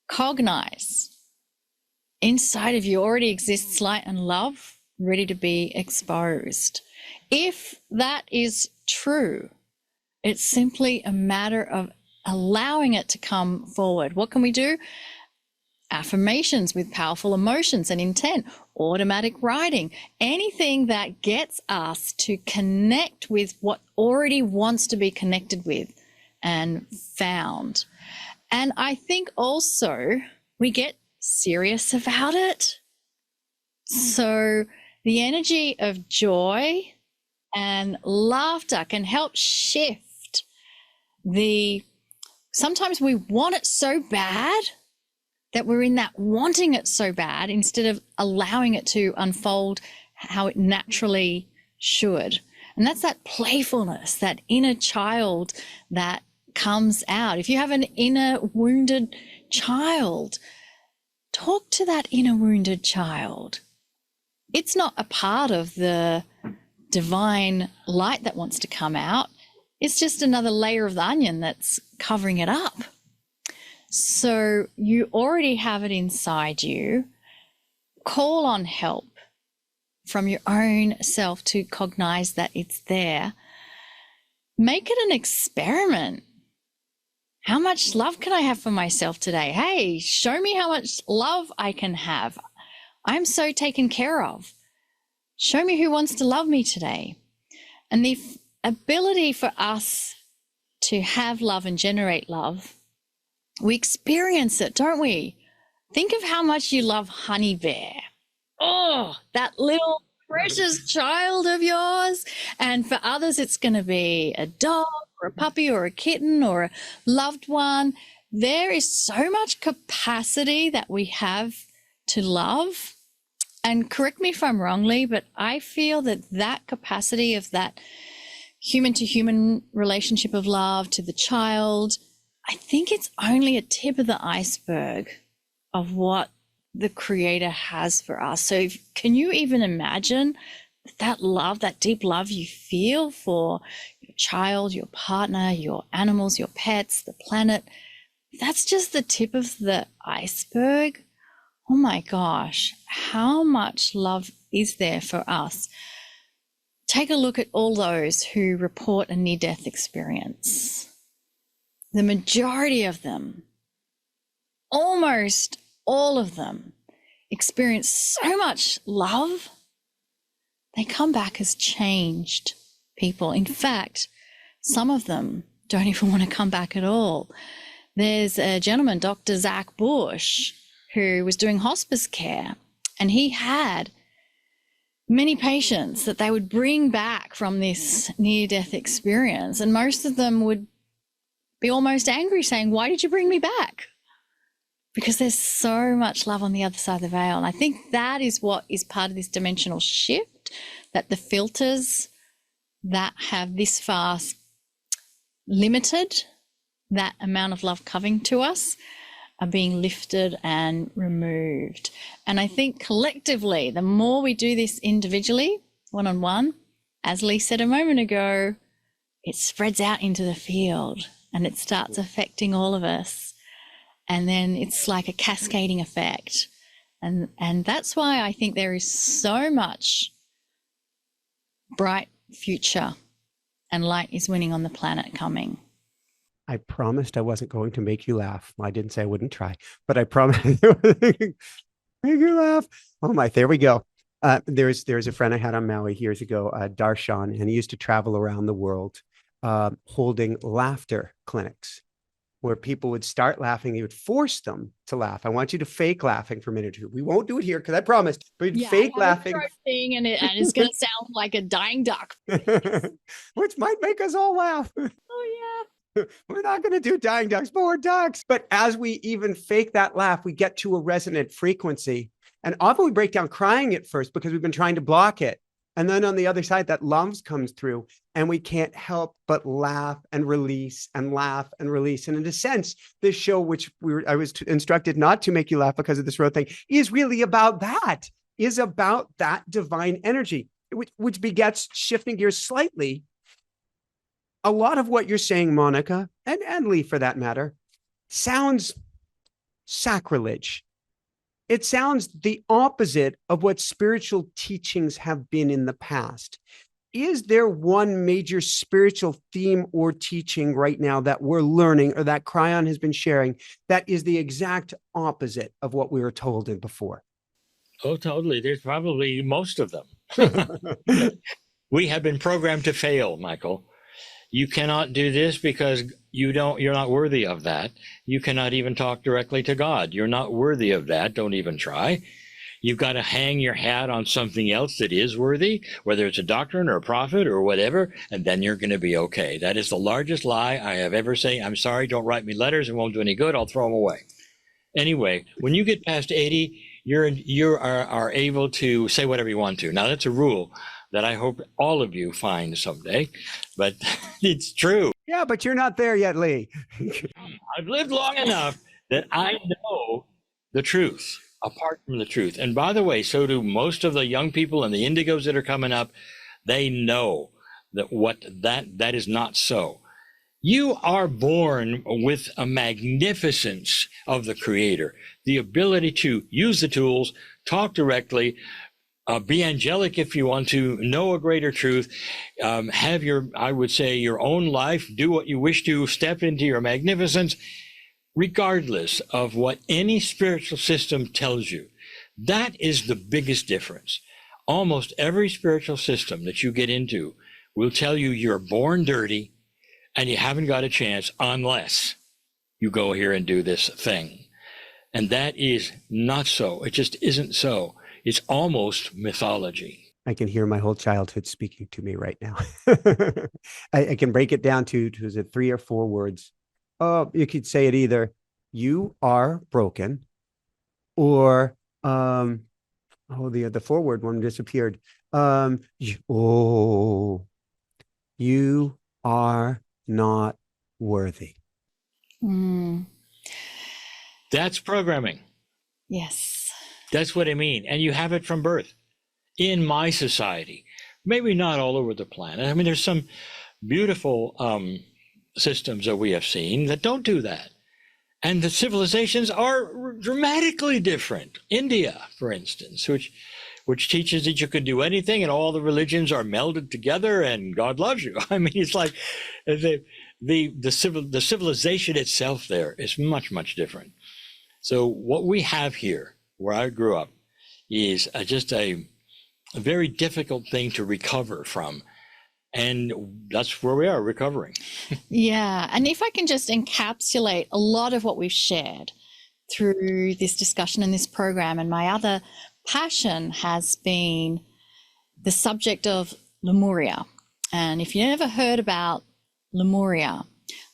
cognize inside of you already exists light and love ready to be exposed. If that is true, it's simply a matter of allowing it to come forward. What can we do? Affirmations with powerful emotions and intent, automatic writing, anything that gets us to connect with what already wants to be connected with and found. And I think also we get serious about it. So the energy of joy and laughter can help shift sometimes we want it so bad that we're in that wanting it so bad instead of allowing it to unfold how it naturally should. And that's that playfulness, that inner child that comes out. If you have an inner wounded child, talk to that inner wounded child. It's not a part of the divine light that wants to come out. It's just another layer of the onion that's covering it up. So you already have it inside you. Call on help from your own self to cognize that it's there. Make it an experiment. How much love can I have for myself today? Hey, show me how much love I can have. I'm so taken care of. Show me who wants to love me today. And the ability for us to have love and generate love, we experience it, don't we? Think of how much you love Honey Bear. Oh, that little precious child of yours. And for others, it's going to be a dog or a puppy or a kitten or a loved one. There is so much capacity that we have to love. And correct me if I'm wrong, Lee, but I feel that that capacity of that human to human relationship of love to the child, I think it's only a tip of the iceberg of what the Creator has for us. So can you even imagine that love, that deep love you feel for your child, your partner, your animals, your pets, the planet? That's just the tip of the iceberg. Oh my gosh, how much love is there for us? Take a look at all those who report a near-death experience. The majority of them, almost all of them, experience so much love. They come back as changed people. In fact, some of them don't even want to come back at all. There's a gentleman, Dr. Zach Bush, who was doing hospice care, and he had many patients that they would bring back from this near-death experience, and most of them would be almost angry, saying, "Why did you bring me back?" Because there's so much love on the other side of the veil. And I think that is what is part of this dimensional shift, that the filters that have this far limited that amount of love coming to us are being lifted and removed. And I think collectively, the more we do this individually, one-on-one, as Lee said a moment ago, it spreads out into the field and it starts affecting all of us. And then it's like a cascading effect. And that's why I think there is so much bright future and light is winning on the planet coming. I promised I wasn't going to make you laugh. I didn't say I wouldn't try, but I promised make you laugh. Oh my, there we go. There's a friend I had on Maui years ago, Darshan, and he used to travel around the world holding laughter clinics where people would start laughing. He would force them to laugh. I want you to fake laughing for a minute or two. We won't do it here because I promised, but fake laughing. Thing and it's going to sound like a dying duck. Which might make us all laugh. Oh, We're not going to do dying ducks, more ducks. But as we even fake that laugh, we get to a resonant frequency. And often we break down crying at first because we've been trying to block it. And then on the other side, that love comes through and we can't help but laugh and release and laugh and release. And in a sense, this show, which I was instructed not to make you laugh because of this road thing, is really about that, is about that divine energy, which begets, shifting gears slightly, a lot of what you're saying, Monika, and Lee for that matter, sounds sacrilege. It sounds the opposite of what spiritual teachings have been in the past. Is there one major spiritual theme or teaching right now that we're learning or that Kryon has been sharing that is the exact opposite of what we were told in before? Oh, totally. There's probably most of them. We have been programmed to fail, Michael. You cannot do this because you're not worthy of that. You cannot even talk directly to God. You're not worthy of that. Don't even try. You've got to hang your hat on something else that is worthy, whether it's a doctrine or a prophet or whatever, and then you're going to be okay. That is the largest lie I have ever said. I'm sorry, don't write me letters. It won't do any good. I'll throw them away. Anyway, when you get past 80, you are able to say whatever you want to. Now, that's a rule. that I hope all of you find someday, but it's true. Yeah, but you're not there yet, Lee. I've lived long enough that I know the truth, apart from the truth. And by the way, so do most of the young people and the indigos that are coming up. They know that is not so. You are born with a magnificence of the Creator, the ability to use the tools, talk directly, be angelic if you want to, know a greater truth, have I would say, your own life, do what you wish to, step into your magnificence, regardless of what any spiritual system tells you. That is the biggest difference. Almost every spiritual system that you get into will tell you you're born dirty and you haven't got a chance unless you go here and do this thing. And that is not so. It just isn't so. It's almost mythology. I can hear my whole childhood speaking to me right now. I can break it down to is it 3 or 4 words? Oh, you could say it either you are broken, or the 4-word one disappeared. You are not worthy. That's programming. Yes. That's what I mean. And you have it from birth. In my society, maybe not all over the planet. I mean, there's some beautiful systems that we have seen that don't do that. And the civilizations are dramatically different. India, for instance, which teaches that you can do anything and all the religions are melded together and God loves you. I mean, it's like the civilization itself there is much, much different. So what we have here, where I grew up, is just a very difficult thing to recover from. And that's where we are, recovering. Yeah. And if I can just encapsulate a lot of what we've shared through this discussion in this program, and my other passion has been the subject of Lemuria. And if you never heard about Lemuria,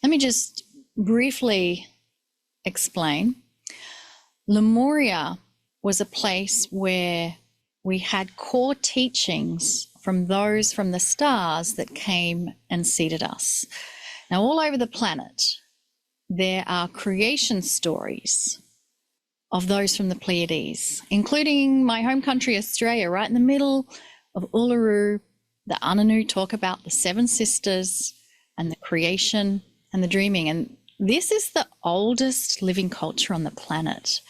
let me just briefly explain. Lemuria was a place where we had core teachings from those from the stars that came and seeded us. Now, all over the planet, there are creation stories of those from the Pleiades, including my home country, Australia. Right in the middle of Uluru, the Unanu talk about the 7 sisters and the creation and the dreaming. And this is the oldest living culture on the planet.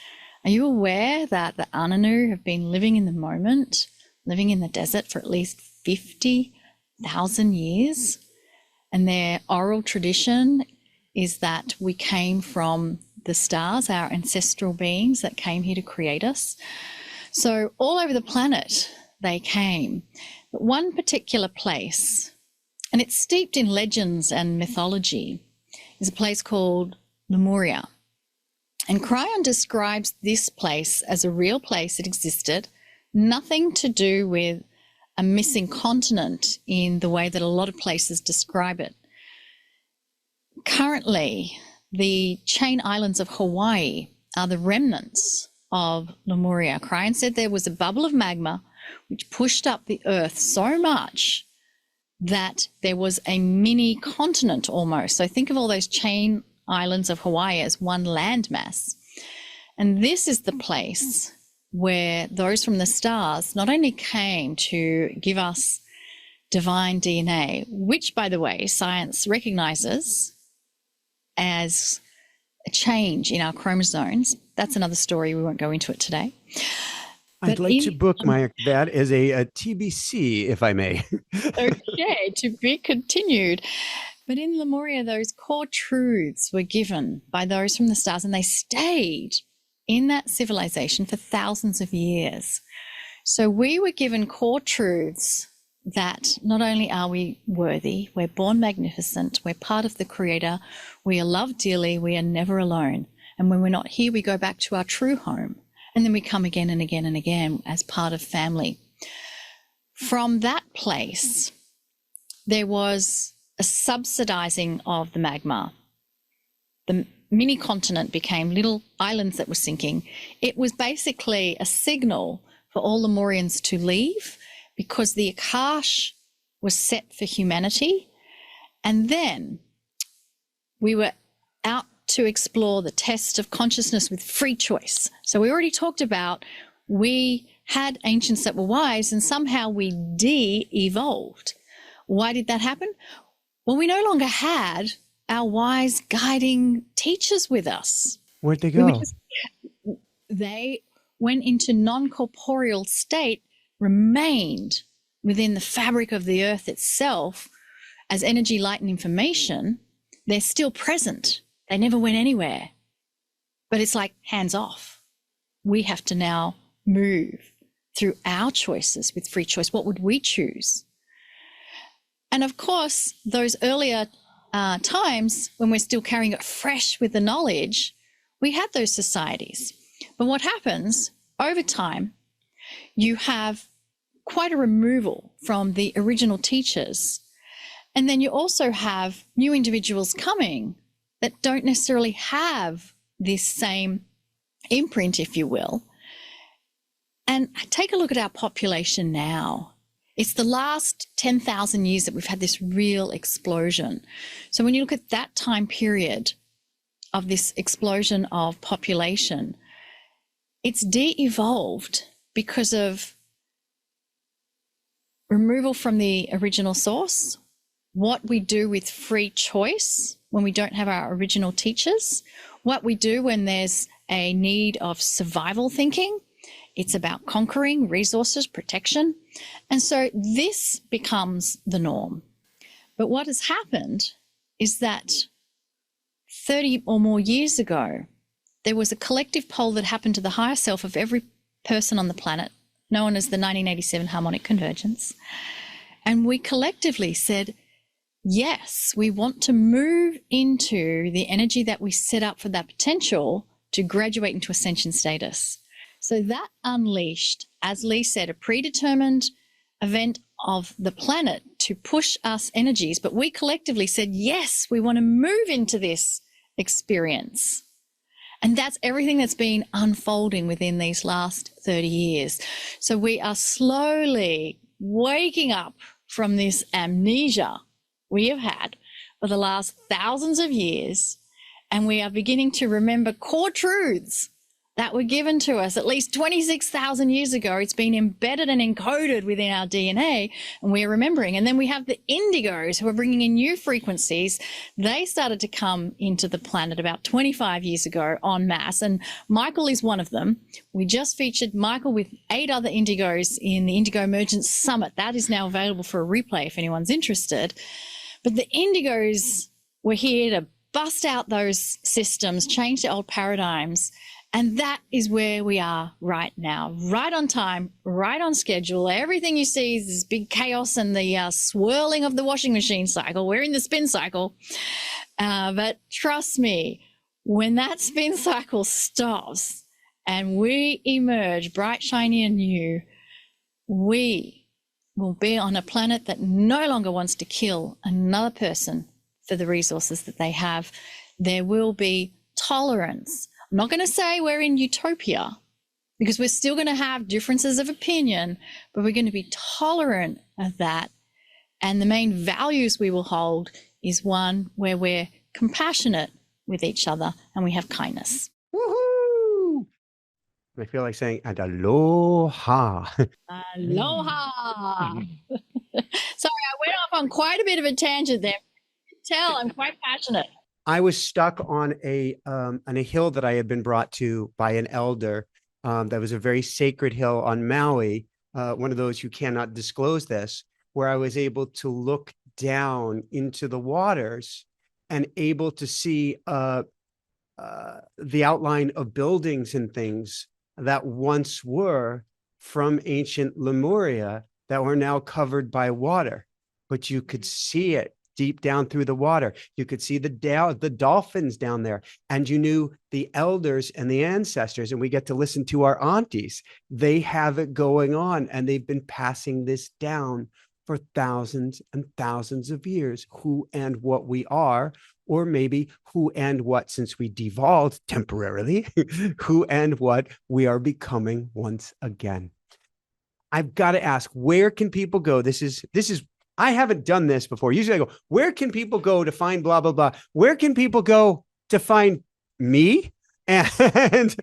Are you aware that the Unanu have been living in the moment, living in the desert for at least 50,000 years? And their oral tradition is that we came from the stars, our ancestral beings that came here to create us. So all over the planet they came. But one particular place, and it's steeped in legends and mythology, is a place called Lemuria. And Kryon describes this place as a real place. It existed, nothing to do with a missing continent in the way that a lot of places describe it. Currently, the chain islands of Hawaii are the remnants of Lemuria. Kryon said there was a bubble of magma which pushed up the earth so much that there was a mini continent almost. So think of all those chain islands of Hawaii as one landmass. And this is the place where those from the stars not only came to give us divine DNA, which, by the way, science recognizes as a change in our chromosomes. That's another story. We won't go into it today. I'd like to bookmark that as a TBC, if I may. Okay, to be continued. But in Lemuria, those core truths were given by those from the stars, and they stayed in that civilization for thousands of years. So we were given core truths that not only are we worthy, we're born magnificent, we're part of the Creator, we are loved dearly, we are never alone. And when we're not here, we go back to our true home. And then we come again and again and again as part of family. From that place, there was a subsidizing of the magma. The mini continent became little islands that were sinking. It was basically a signal for all Lemurians to leave, because the Akash was set for humanity. And then we were out to explore the test of consciousness with free choice. So we already talked about we had ancients that were wise and somehow we de-evolved. Why did that happen? Well, we no longer had our wise guiding teachers with us. Where'd they go? They went into non-corporeal state, remained within the fabric of the earth itself as energy, light, and information. They're still present. They never went anywhere. But it's like hands off. We have to now move through our choices with free choice. What would we choose? And of course, those earlier times when we're still carrying it fresh with the knowledge, we had those societies. But what happens over time, you have quite a removal from the original teachers. And then you also have new individuals coming that don't necessarily have this same imprint, if you will. And take a look at our population now. It's the last 10,000 years that we've had this real explosion. So when you look at that time period of this explosion of population, it's de-evolved because of removal from the original source, what we do with free choice when we don't have our original teachers, what we do when there's a need of survival thinking. It's about conquering, resources, protection. And so this becomes the norm. But what has happened is that 30 or more years ago, there was a collective poll that happened to the higher self of every person on the planet, known as the 1987 harmonic convergence. And we collectively said, yes, we want to move into the energy that we set up for that potential to graduate into ascension status. So that unleashed, as Lee said, a predetermined event of the planet to push us energies. But we collectively said, yes, we want to move into this experience. And that's everything that's been unfolding within these last 30 years. So we are slowly waking up from this amnesia we have had for the last thousands of years. And we are beginning to remember core truths that were given to us at least 26,000 years ago. It's been embedded and encoded within our DNA, and we're remembering. And then we have the indigos who are bringing in new frequencies. They started to come into the planet about 25 years ago en masse, and Michael is one of them. We just featured Michael with 8 other indigos in the Indigo Emergence Summit. That is now available for a replay if anyone's interested. But the indigos were here to bust out those systems, change the old paradigms. And that is where we are right now, right on time, right on schedule. Everything you see is this big chaos and the swirling of the washing machine cycle. We're in the spin cycle. But trust me, when that spin cycle stops and we emerge bright, shiny, and new, we will be on a planet that no longer wants to kill another person for the resources that they have. There will be tolerance. I'm not going to say we're in utopia, because we're still going to have differences of opinion, but we're going to be tolerant of that. And the main values we will hold is one where we're compassionate with each other and we have kindness. Woohoo! I feel like saying, and aloha. Aloha. Sorry, I went off on quite a bit of a tangent there. Tell, I'm quite passionate. I was stuck on a hill that I had been brought to by an elder. That was a very sacred hill on Maui. One of those you cannot disclose this, where I was able to look down into the waters and able to see the outline of buildings and things that once were from ancient Lemuria that were now covered by water, but you could see it deep down through the water. You could see the dolphins down there, and you knew the elders and the ancestors, and we get to listen to our aunties. They have it going on, and they've been passing this down for thousands and thousands of years, who and what we are, or maybe who and what, since we devolved temporarily, who and what we are becoming once again. I've got to ask, where can people go? This is, I haven't done this before. Usually I go, where can people go to find blah, blah, blah? Where can people go to find me and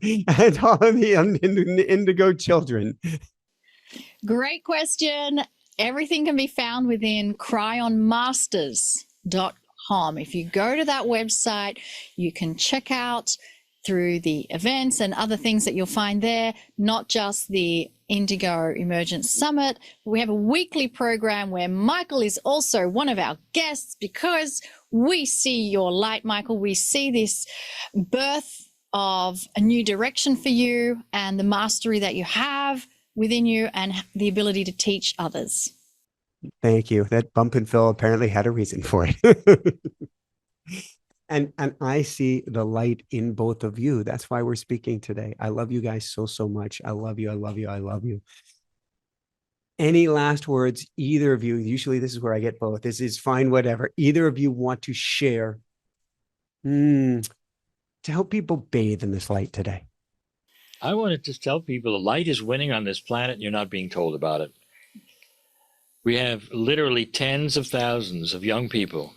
all of the indigo children? Great question. Everything can be found within cryonmasters.com. If you go to that website, you can check out through the events and other things that you'll find there, not just the Indigo Emergence Summit. We have a weekly program where Michael is also one of our guests because we see your light, Michael. We see this birth of a new direction for you and the mastery that you have within you and the ability to teach others. Thank you. That bump and fill apparently had a reason for it. And I see the light in both of you. That's why we're speaking today. I love you guys so, so much. I love you. I love you. I love you. Any last words, either of you? Usually this is where I get both. This is fine, whatever. Either of you want to share to help people bathe in this light today? I wanted to tell people the light is winning on this planet and you're not being told about it. We have literally tens of thousands of young people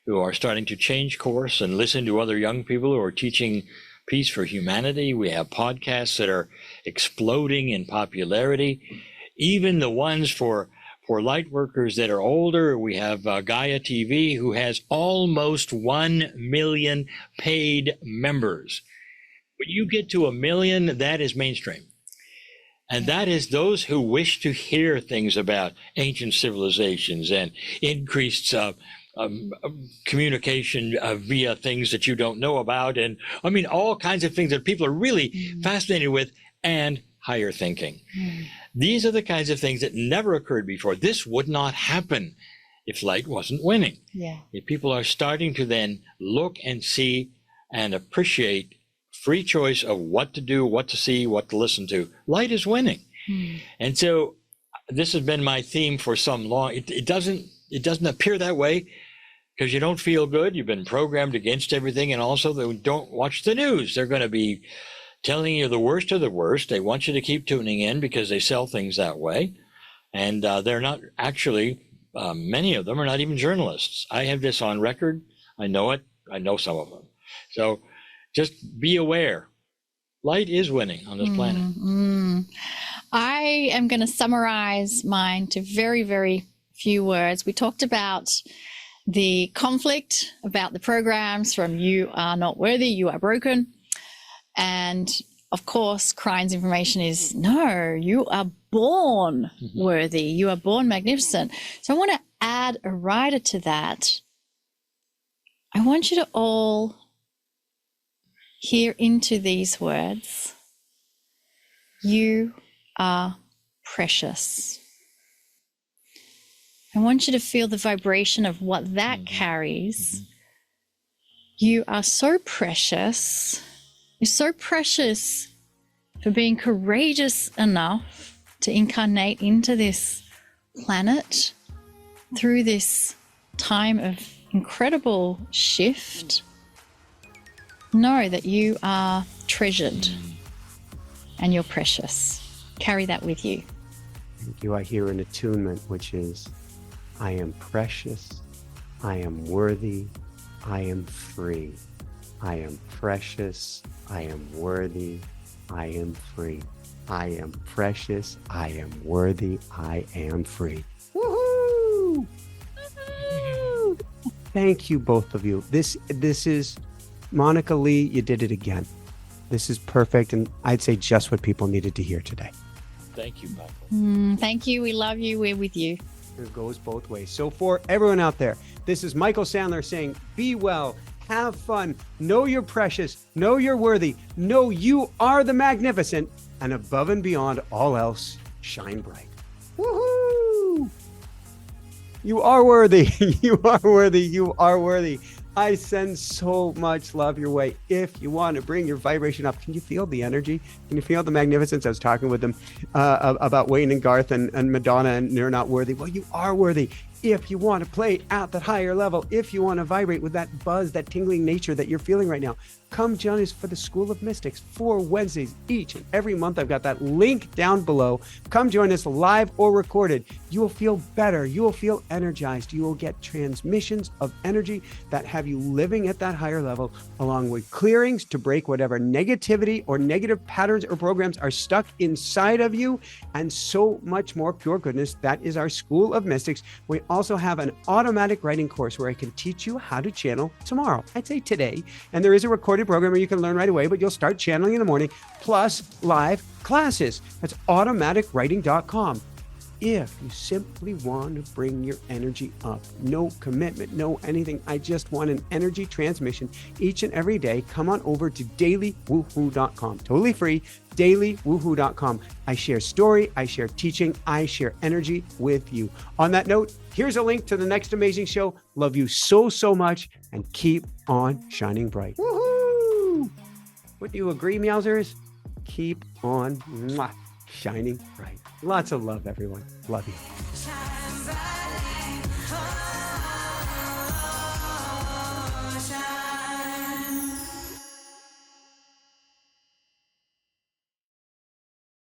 who are starting to change course and listen to other young people who are teaching peace for humanity. We have podcasts that are exploding in popularity. Even the ones for light workers that are older, we have Gaia TV, who has almost 1 million paid members. When you get to 1 million, that is mainstream. And that is those who wish to hear things about ancient civilizations and increased communication via things that you don't know about. And I mean, all kinds of things that people are really fascinated with, and higher thinking. These are the kinds of things that never occurred before. This would not happen if light wasn't winning. Yeah. If people are starting to then look and see and appreciate free choice of what to do, what to see, what to listen to, light is winning. And so this has been my theme for some long. It doesn't appear that way because you don't feel good. You've been programmed against everything. And also they don't watch the news. They're going to be telling you the worst of the worst. They want you to keep tuning in because they sell things that way. And they're not actually, many of them are not even journalists. I have this on record. I know it. I know some of them. So just be aware. Light is winning on this planet. I am going to summarize mine to very, very few words. We talked about the conflict, about the programs from you are not worthy, you are broken. And of course, Kryon's information is, no, you are born worthy. You are born magnificent. So I want to add a rider to that. I want you to all hear into these words. You are precious. I want you to feel the vibration of what that carries. You are so precious. You're so precious for being courageous enough to incarnate into this planet through this time of incredible shift. Know that you are treasured and you're precious. Carry that with you. Thank you. I hear an attunement, which is, I am precious, I am worthy, I am free. I am precious, I am worthy, I am free. I am precious, I am worthy, I am free. Woohoo! Woohoo! Thank you, both of you. This is, Monika, Lee, you did it again. This is perfect, and I'd say just what people needed to hear today. Thank you, Michael. Thank you. We love you. We're with you. It goes both ways. So for everyone out there, this is Michael Sandler saying, be well, have fun, know you're precious, know you're worthy, know you are the magnificent, and above and beyond all else, shine bright. Woohoo! You are worthy. You are worthy. You are worthy. I send so much love your way. If you want to bring your vibration up, can you feel the energy? Can you feel the magnificence? I was talking with them about Wayne and Garth and Madonna, and they're not worthy. Well, you are worthy. If you want to play at that higher level, if you want to vibrate with that buzz, that tingling nature that you're feeling right now, come join us for the School of Mystics 4 Wednesdays each and every month. I've got that link down below. Come join us live or recorded. You will feel better. You will feel energized. You will get transmissions of energy that have you living at that higher level, along with clearings to break whatever negativity or negative patterns or programs are stuck inside of you, and so much more pure goodness. That is our School of Mystics. We also have an automatic writing course where I can teach you how to channel tomorrow. I'd say today. And there is a recorded program where you can learn right away, but you'll start channeling in the morning, plus live classes. That's automaticwriting.com. If you simply want to bring your energy up, no commitment, no anything, I just want an energy transmission each and every day, come on over to dailywoohoo.com. Totally free, dailywoohoo.com. I share story, I share teaching, I share energy with you. On that note, here's a link to the next amazing show. Love you so, so much, and keep on shining bright. Woohoo! Would you agree, Meowsers? Keep on shining bright. Lots of love, everyone. Love you.